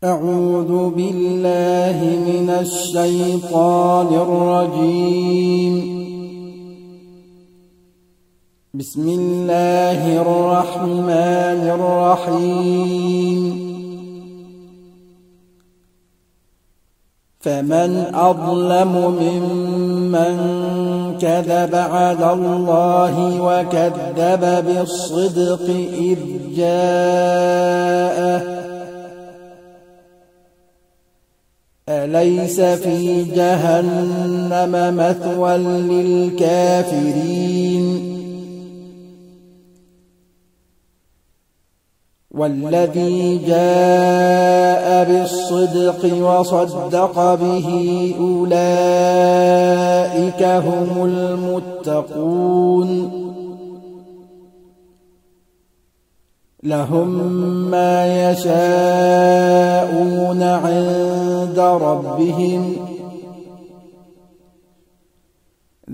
أعوذ بالله من الشيطان الرجيم. بسم الله الرحمن الرحيم. فمن أظلم ممن كذب على الله وكذب بالصدق إذ جاءه أليس في جهنم مثوى للكافرين والذي جاء بالصدق وصدق به أولئك هم المتقون لهم ما يشاءون عند ربهم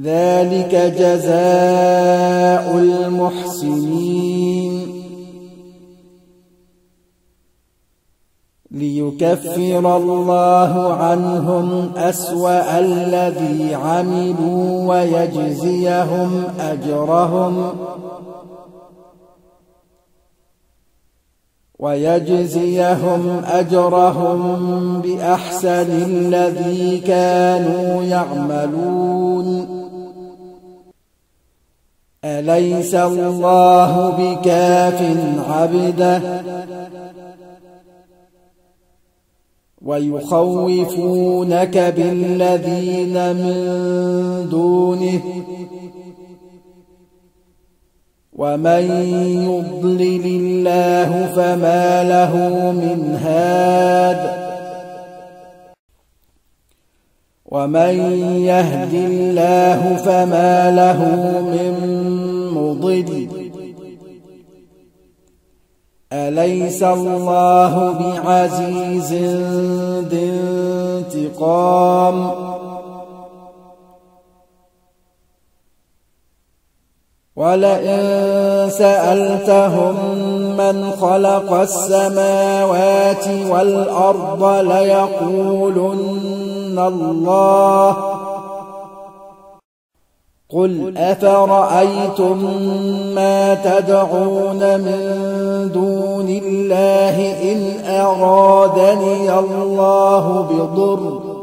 ذلك جزاء المحسنين ليكفر الله عنهم أسوأ الذي عملوا ويجزيهم أجرهم بأحسن الذي كانوا يعملون أليس الله بكاف عبده ويخوفونك بالذين من دونه ومن يضلل الله فما له من هاد ومن يهد الله فما له من مضل أليس الله بعزيز ذي انتقام ولئن سألتهم من خلق السماوات والأرض ليقولن الله قل أفرأيتم ما تدعون من دون الله إن أرادني الله بضر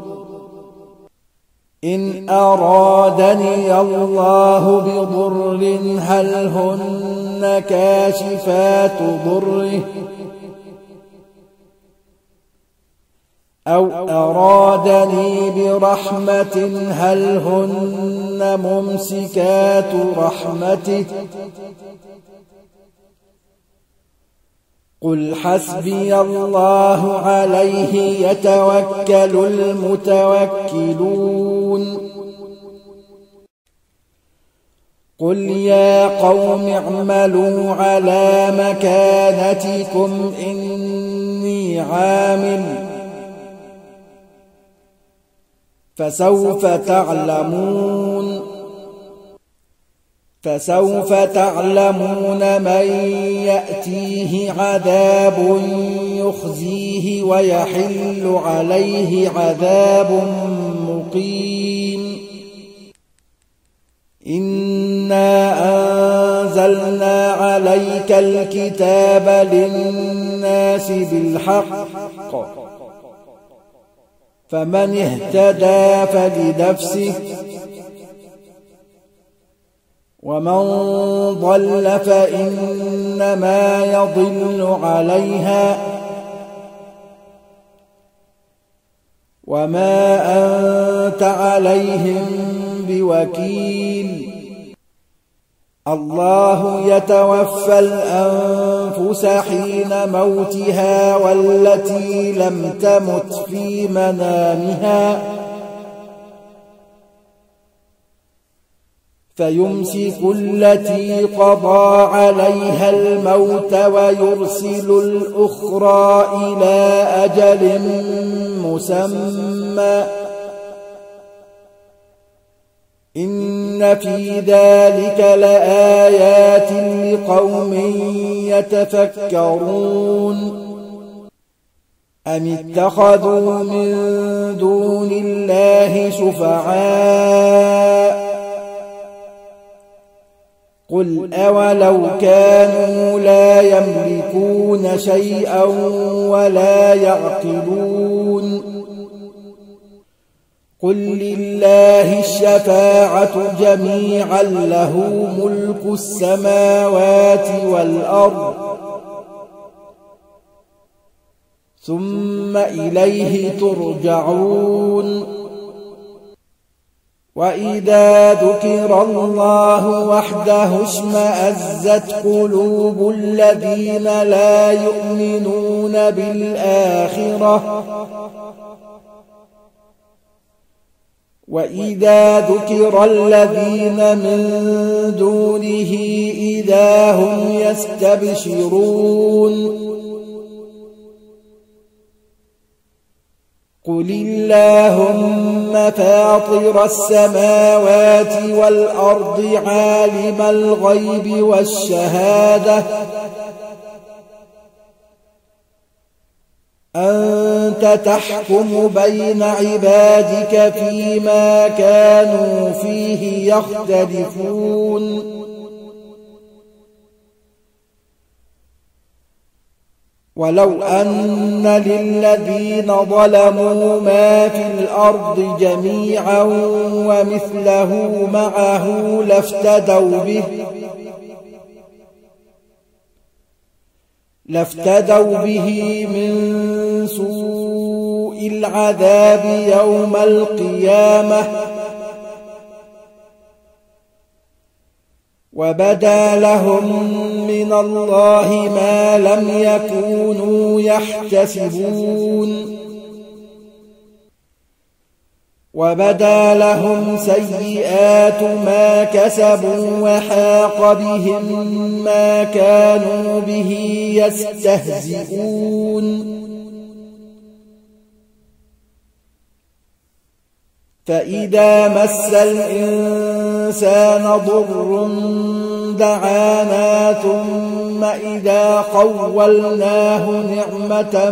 هل هن كاشفات ضره أو أرادني برحمة هل هن ممسكات رحمته قل حسبي الله عليه يتوكل المتوكلون قل يا قوم اعملوا على مكانتكم إني عامل فسوف تعلمون من يأتيه عذاب يخزيه ويحل عليه عذاب مقيم إنا أنزلنا عليك الكتاب للناس بالحق فمن اهتدى فلنفسه ومن ضل فإنما يضل عليها وما أنت عليهم بوكيل الله يتوفى الأنفس حين موتها والتي لم تمت في منامها فيمسك التي قضى عليها الموت ويرسل الأخرى إلى أجل مسمى إن في ذلك لآيات لقوم يتفكرون أم اتخذوا من دون الله شفعاء قل أولو كانوا لا يملكون شيئا ولا يعقلون قل لله الشفاعة جميعا له ملك السماوات والأرض ثم إليه ترجعون وإذا ذكر الله وحده اشمأزت قلوب الذين لا يؤمنون بالآخرة وإذا ذكر الذين من دونه إذا هم يستبشرون قل اللهم فاطر السماوات والأرض عالم الغيب والشهادة أنت تحكم بين عبادك فيما كانوا فيه يختلفون ولو أن للذين ظلموا ما في الأرض جميعا ومثله معه لافتدوا به من سوء العذاب يوم القيامة وبدا لهم من الله ما لم يكونوا يحتسبون وبدا لهم سيئات ما كسبوا وحاق بهم ما كانوا به يستهزئون فإذا مس الإنسان ضر دعانا ثم إذا خولناه نعمة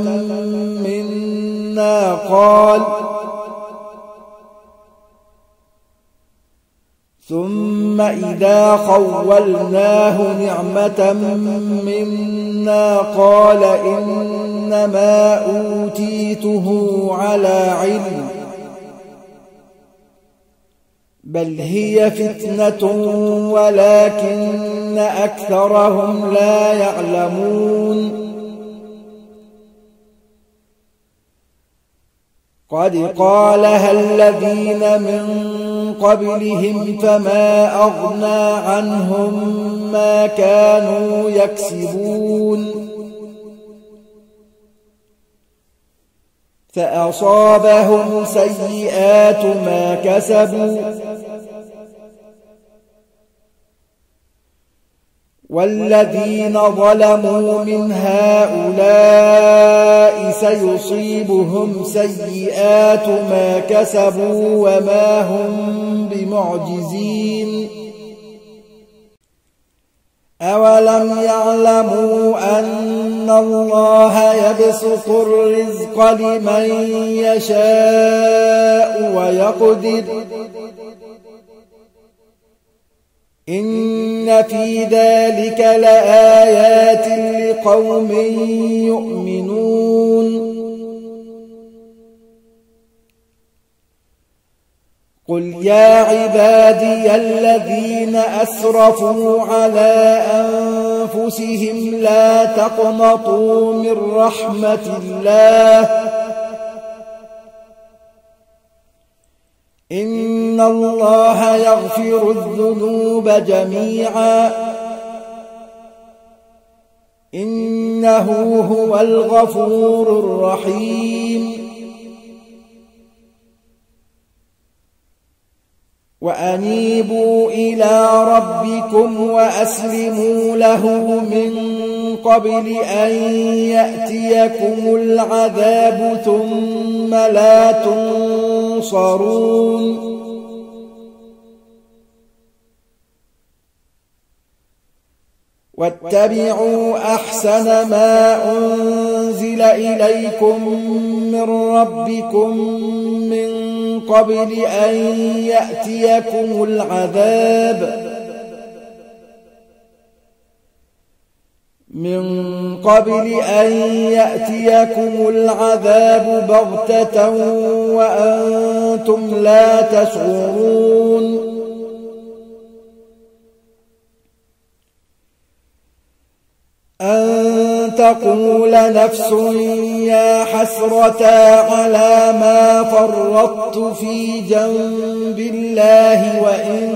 منا قال إنما أوتيته على علم بل هي فتنة ولكن أكثرهم لا يعلمون قد قالها الذين من قبلهم فما أغنى عنهم ما كانوا يكسبون فأصابهم سيئات ما كسبوا والذين ظلموا من هؤلاء سيصيبهم سيئات ما كسبوا وما هم بمعجزين أولم يعلموا أن الله يبسط الرزق لمن يشاء ويقدر إن في ذلك لآيات لقوم يؤمنون قل يا عبادي الذين أسرفوا على أنفسهم لا تقنطوا من رحمة الله إن الله يغفر الذنوب جميعا إنه هو الغفور الرحيم وأنيبوا إلى ربكم وأسلموا له من قبل أن يأتيكم العذاب ثم لا تنصرون واتبعوا أحسن ما أنزل إليكم من ربكم من قبل أن يأتيكم العذاب بغتة وأنتم لا تشعرون أن تقول نفس يا حسرة على ما فرطت في جنب الله وإن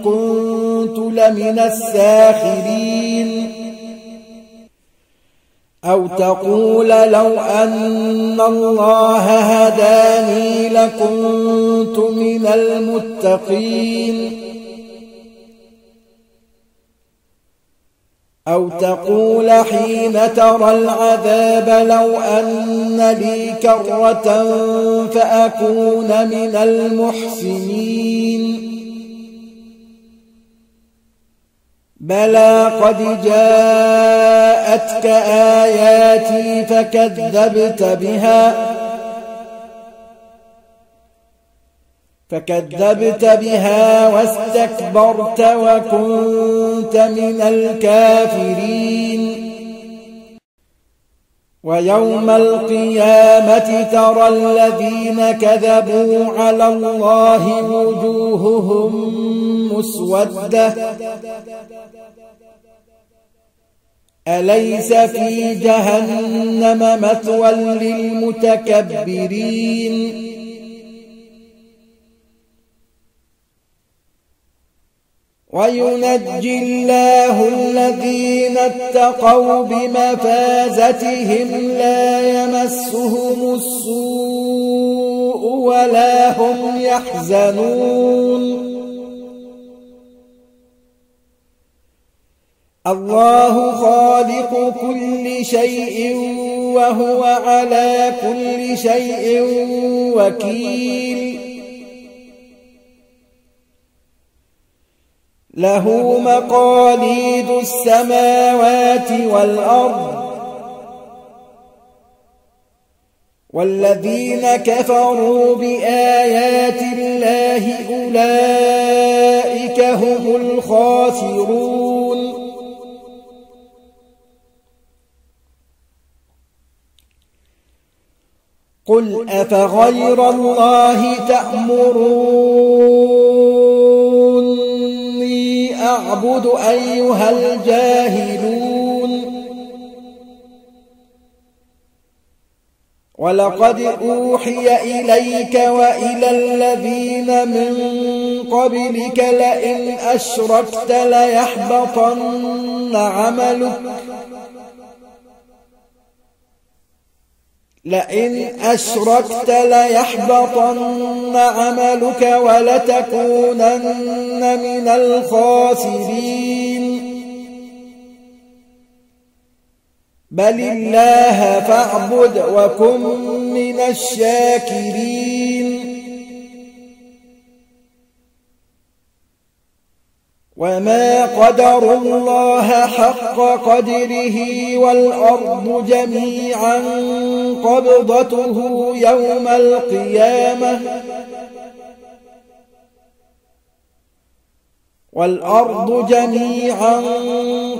كنت لمن الساخرين أو تقول لو أن الله هداني لكنت من المتقين أو تقول حين ترى العذاب لو أن لي كرة فأكون من المحسنين بلى قد جاءتك آياتي فكذبت بها واستكبرت وكنت من الكافرين ويوم القيامة ترى الذين كذبوا على الله وجوههم مسودة أليس في جهنم مثوى للمتكبرين وينجي الله الذين اتقوا بمفازتهم لا يمسهم السوء ولا هم يحزنون الله خالق كل شيء وهو على كل شيء وكيل له مقاليد السماوات والأرض والذين كفروا بآيات الله أولئك هم الخاسرون قل أفغير الله تأمروني أعبد أيها الجاهلون ولقد أوحي إليك وإلى الذين من قبلك لئن أشركت ليحبطن عملك ولتكونن من الخاسرين بل الله فاعبد وكن من الشاكرين وما قدروا الله حق قدره والأرض جميعا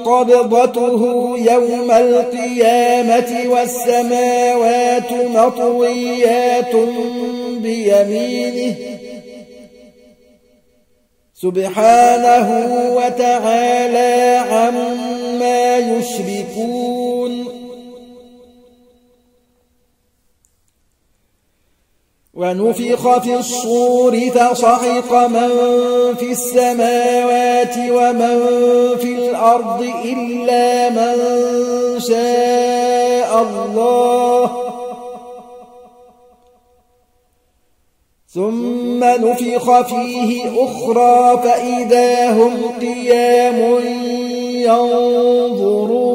قبضته يوم القيامة والسماوات مطويات بيمينه سبحانه وتعالى عما يشركون ونفخ في الصور فصعق من في السماوات ومن في الأرض إلا من شاء الله ثم نفخ فيه أخرى فإذا هم قيام ينظرون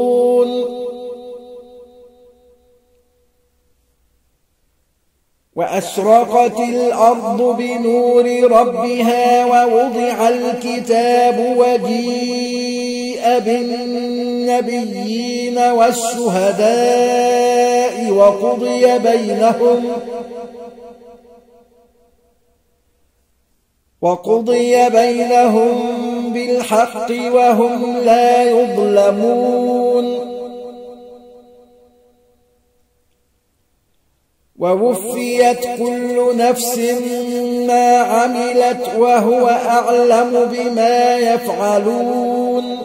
وأشرقت الأرض بنور ربها ووضع الكتاب وجيء بالنبيين والشهداء وقضي بينهم بالحق وهم لا يظلمون ووفيت كل نفس ما عملت وهو أعلم بما يفعلون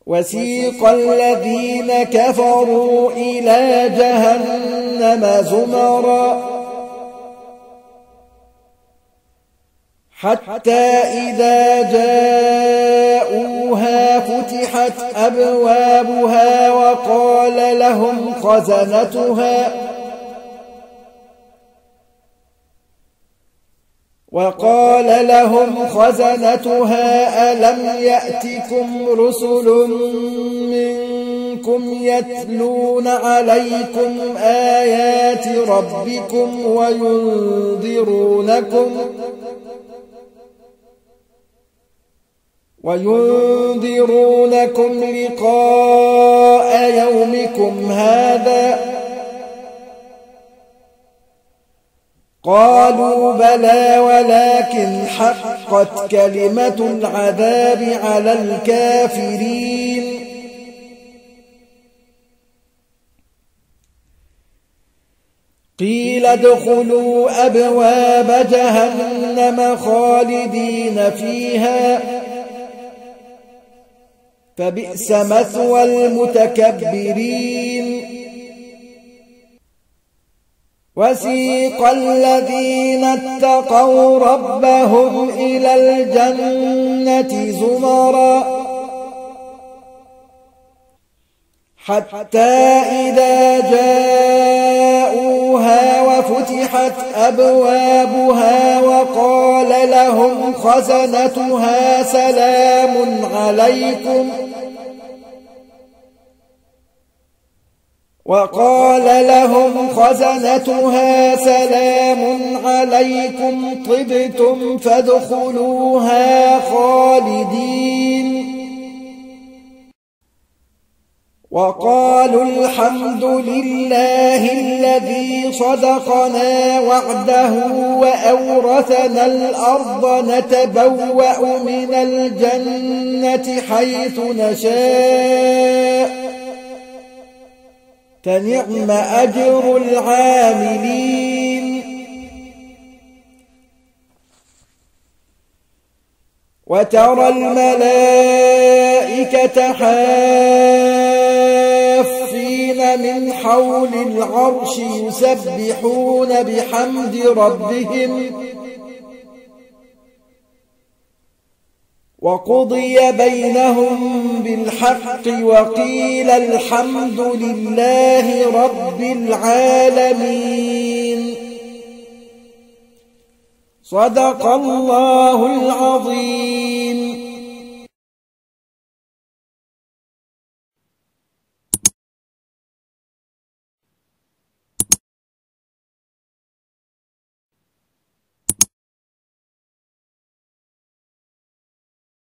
وسيق الذين كفروا إلى جهنم زمرا حتى إذا جاءوها فتحت أبوابها وقال لهم خزنتها ألم يأتكم رسل منكم يتلون عليكم آيات ربكم وينذرونكم لقاء يومكم هذا قالوا بلى ولكن حقت كلمة العذاب على الكافرين قيل ادخلوا أبواب جهنم خالدين فيها فبئس مثوى المتكبرين وسيق الذين اتقوا ربهم إلى الجنة زمرا حتى إذا جاءوها وفتحت أبوابها وقال لهم خزنتها سلام عليكم طبتم فادخلوها خالدين وقالوا الحمد لله الذي صدقنا وعده وأورثنا الأرض نتبوأ من الجنة حيث نشاء فنعم أجر العاملين وترى الملائكة حافين من حول العرش يسبحون بحمد ربهم وقضي بينهم بالحق وقيل الحمد لله رب العالمين صدق الله العظيم.